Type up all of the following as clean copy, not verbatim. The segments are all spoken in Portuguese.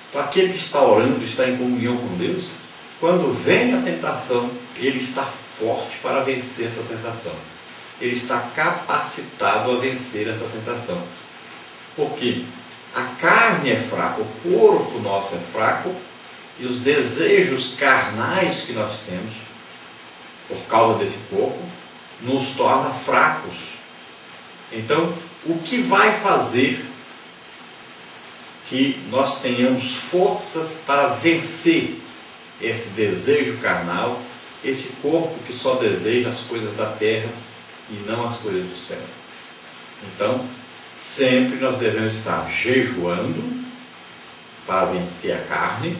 Então, aquele que está orando, está em comunhão com Deus, quando vem a tentação, ele está forte para vencer essa tentação. Ele está capacitado a vencer essa tentação. Porque a carne é fraca, o corpo nosso é fraco, e os desejos carnais que nós temos, por causa desse corpo, nos torna fracos. Então, o que vai fazer que nós tenhamos forças para vencer esse desejo carnal, esse corpo que só deseja as coisas da terra e não as coisas do céu? Então, sempre nós devemos estar jejuando para vencer a carne,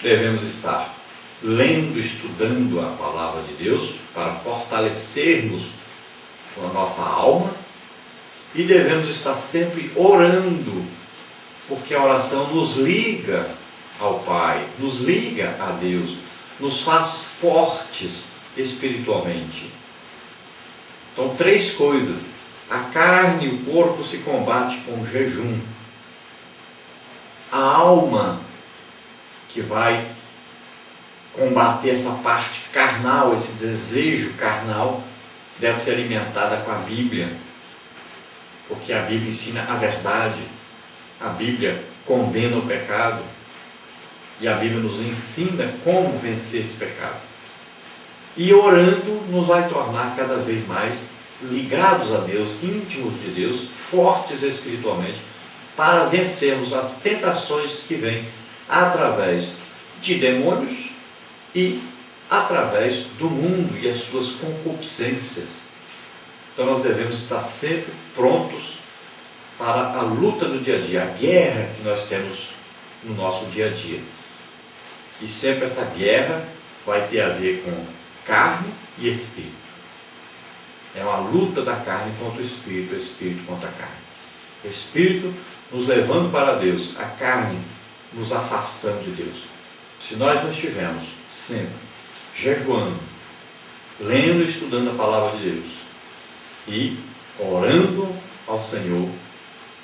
devemos estar lendo, estudando a palavra de Deus para fortalecermos a nossa alma, e devemos estar sempre orando, porque a oração nos liga ao Pai, nos liga a Deus, nos faz fortes espiritualmente. Então, 3 coisas. A carne e o corpo se combate com jejum. A alma, que vai combater essa parte carnal, esse desejo carnal, deve ser alimentada com a Bíblia, porque a Bíblia ensina a verdade, a Bíblia condena o pecado, e a Bíblia nos ensina como vencer esse pecado. E orando nos vai tornar cada vez mais ligados a Deus, íntimos de Deus, fortes espiritualmente, para vencermos as tentações que vêm através de demônios e através do mundo e as suas concupiscências. Então nós devemos estar sempre prontos para a luta do dia a dia, a guerra que nós temos no nosso dia a dia. E sempre essa guerra vai ter a ver com carne e espírito. É uma luta da carne contra o espírito contra a carne. O espírito nos levando para Deus, a carne nos afastando de Deus. Se nós não estivermos sempre jejuando, lendo e estudando a palavra de Deus e orando ao Senhor,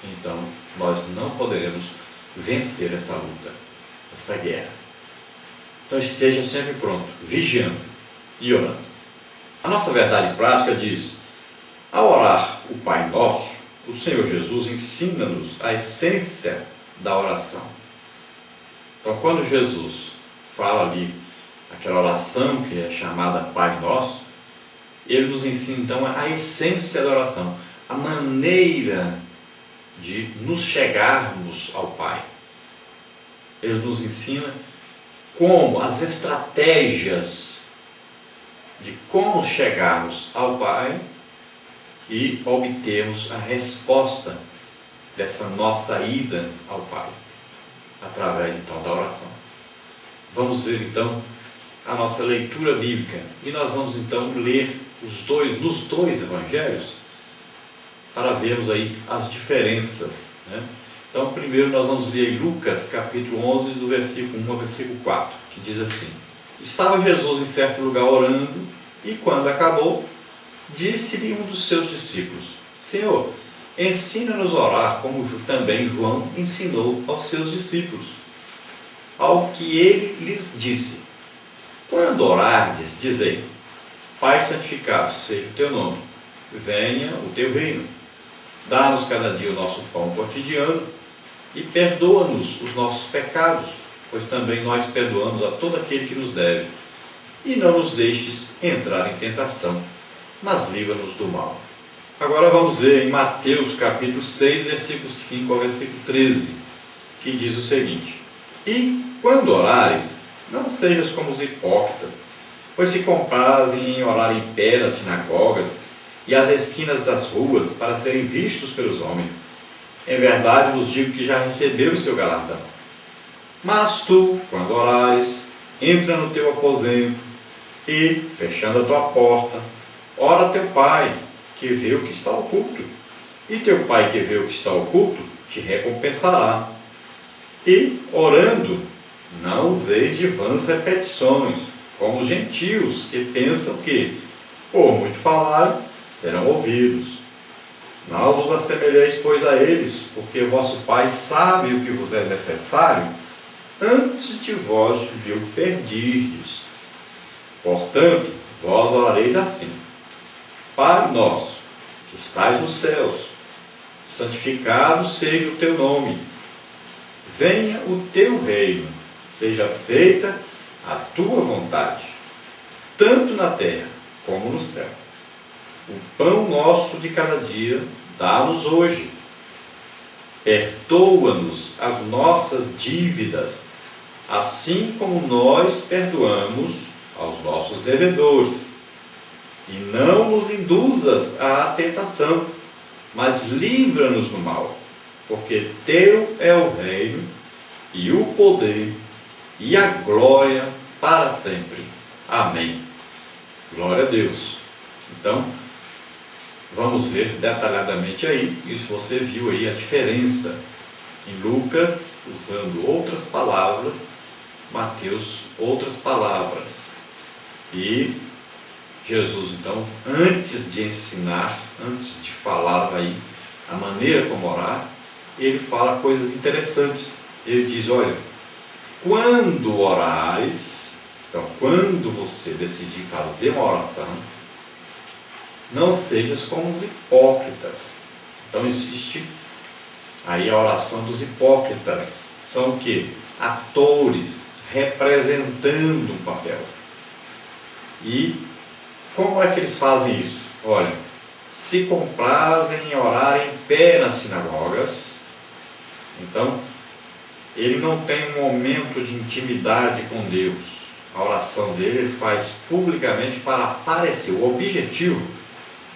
então nós não poderemos vencer essa luta, essa guerra. Então esteja sempre pronto, vigiando e orando. A nossa verdade prática diz: ao orar o Pai Nosso, o Senhor Jesus ensina-nos a essência da oração. Então, quando Jesus fala ali aquela oração que é chamada Pai Nosso, ele nos ensina então a essência da oração, a maneira de nos chegarmos ao Pai. Ele nos ensina como, as estratégias de como chegarmos ao Pai e obtermos a resposta dessa nossa ida ao Pai, através então da oração. Vamos ver então a nossa leitura bíblica, e nós vamos então ler nos dois evangelhos, para vermos aí as diferenças, né? Então, primeiro nós vamos ler Lucas, capítulo 11, do versículo 1 ao versículo 4, que diz assim: estava Jesus em certo lugar orando, e quando acabou, disse-lhe um dos seus discípulos: Senhor, ensina-nos a orar, como também João ensinou aos seus discípulos. Ao que ele lhes disse: quando orardes, dizei: Pai santificado seja o teu nome, venha o teu reino, dá-nos cada dia o nosso pão cotidiano, e perdoa-nos os nossos pecados, pois também nós perdoamos a todo aquele que nos deve, e não nos deixes entrar em tentação, mas livra-nos do mal. Agora vamos ver em Mateus capítulo 6, versículo 5 ao versículo 13, que diz o seguinte: e quando orares, não sejas como os hipócritas, pois se comprazem em orar em pé nas sinagogas e às esquinas das ruas, para serem vistos pelos homens. Em verdade vos digo que já receberam o seu galardão. Mas tu, quando orares, entra no teu aposento e, fechando a tua porta, ora a teu Pai, que vê o que está oculto. E teu Pai, que vê o que está oculto, te recompensará. E, orando, não useis de vãs repetições, como os gentios, que pensam que, por muito falar, serão ouvidos. Não vos assemelheis, pois, a eles, porque vosso Pai sabe o que vos é necessário, antes de vós o pedirdes. Portanto, vós orareis assim: Pai nosso, que estais nos céus, santificado seja o teu nome. Venha o teu reino, seja feita a tua vontade, tanto na terra como no céu. O pão nosso de cada dia dá-nos hoje. Perdoa-nos as nossas dívidas, assim como nós perdoamos aos nossos devedores. E não nos induzas à tentação, mas livra-nos do mal, porque teu é o reino, e o poder, e a glória para sempre. Amém. Glória a Deus. Então, vamos ver detalhadamente aí, e se você viu aí a diferença em Lucas, usando outras palavras, Mateus, outras palavras. E Jesus, então, antes de ensinar, antes de falar aí a maneira como orar, ele fala coisas interessantes. Ele diz: olha, quando orares, então, quando você decidir fazer uma oração, não sejas como os hipócritas. Então existe aí a oração dos hipócritas. São o quê? Atores representando um papel. E como é que eles fazem isso? Olha, se comprazem em orar em pé nas sinagogas. Então, ele não tem um momento de intimidade com Deus. A oração dele ele faz publicamente para aparecer. O objetivo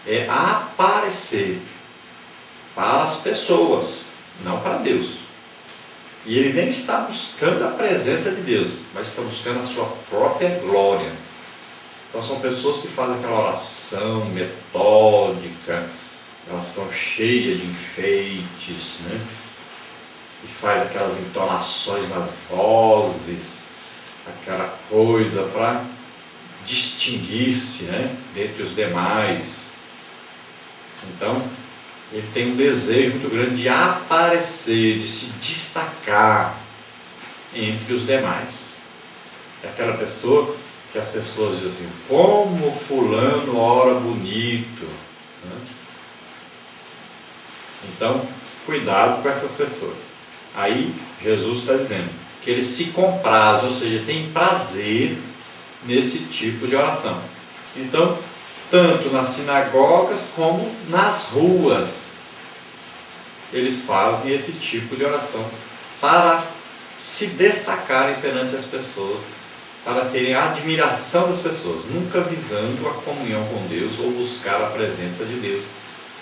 é aparecer para as pessoas, não para Deus. E ele nem está buscando a presença de Deus, mas está buscando a sua própria glória. Então são pessoas que fazem aquela oração metódica, oração cheia de enfeites, né? E faz aquelas entonações nas vozes, aquela coisa para distinguir-se, né, dentre os demais. Então, ele tem um desejo muito grande de aparecer, de se destacar entre os demais. É aquela pessoa que as pessoas dizem assim: como fulano ora bonito, né? Então, cuidado com essas pessoas. Aí, Jesus está dizendo que ele se compraz, ou seja, tem prazer nesse tipo de oração. Então, tanto nas sinagogas como nas ruas, eles fazem esse tipo de oração para se destacarem perante as pessoas, para terem a admiração das pessoas, nunca visando a comunhão com Deus ou buscar a presença de Deus,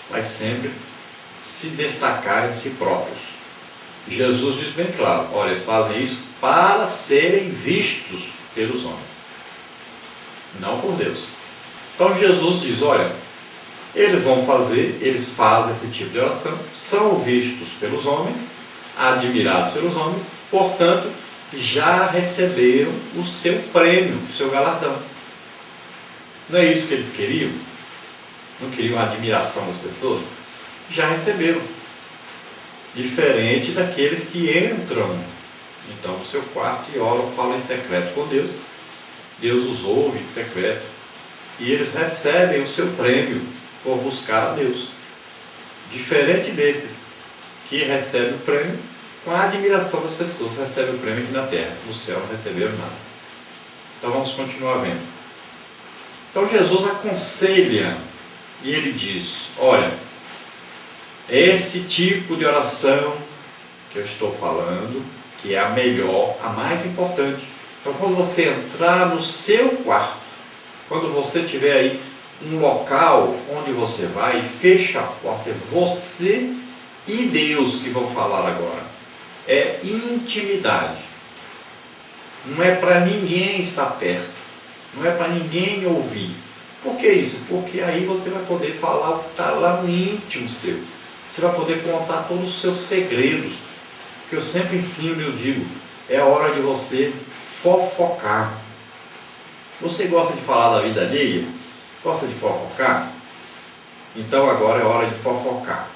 mas sempre se destacarem em si próprios. Jesus diz bem claro: olha, eles fazem isso para serem vistos pelos homens, não por Deus. Então Jesus diz: olha, eles vão fazer, eles fazem esse tipo de oração, são vistos pelos homens, admirados pelos homens, portanto, já receberam o seu prêmio, o seu galardão. Não é isso que eles queriam? Não queriam a admiração das pessoas? Já receberam. Diferente daqueles que entram então no seu quarto e oram, falam em secreto com Deus. Deus os ouve em secreto e eles recebem o seu prêmio por buscar a Deus. Diferente desses que recebem o prêmio com a admiração das pessoas, recebem o prêmio aqui na terra, no céu não receberam nada. Então vamos continuar vendo. Então Jesus aconselha e ele diz: olha, esse tipo de oração que eu estou falando, que é a melhor, a mais importante. Então quando você entrar no seu quarto, quando você tiver aí um local onde você vai e fecha a porta, é você e Deus que vão falar agora. É intimidade. Não é para ninguém estar perto, não é para ninguém ouvir. Por que isso? Porque aí você vai poder falar o que está lá no íntimo seu. Você vai poder contar todos os seus segredos. Que eu sempre ensino e eu digo: é a hora de você fofocar. Você gosta de falar da vida alheia? Gosta de fofocar? Então agora é hora de fofocar.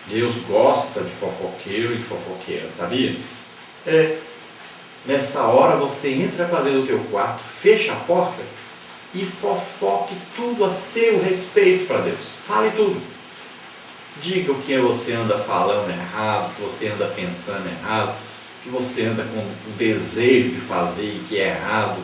Deus gosta de fofoqueiro e de fofoqueira, sabia? Nessa hora você entra para dentro do teu quarto, fecha a porta e fofoque tudo a seu respeito para Deus. Fale tudo. Diga o que você anda falando errado, o que você anda pensando errado, o que você anda com o desejo de fazer e que é errado.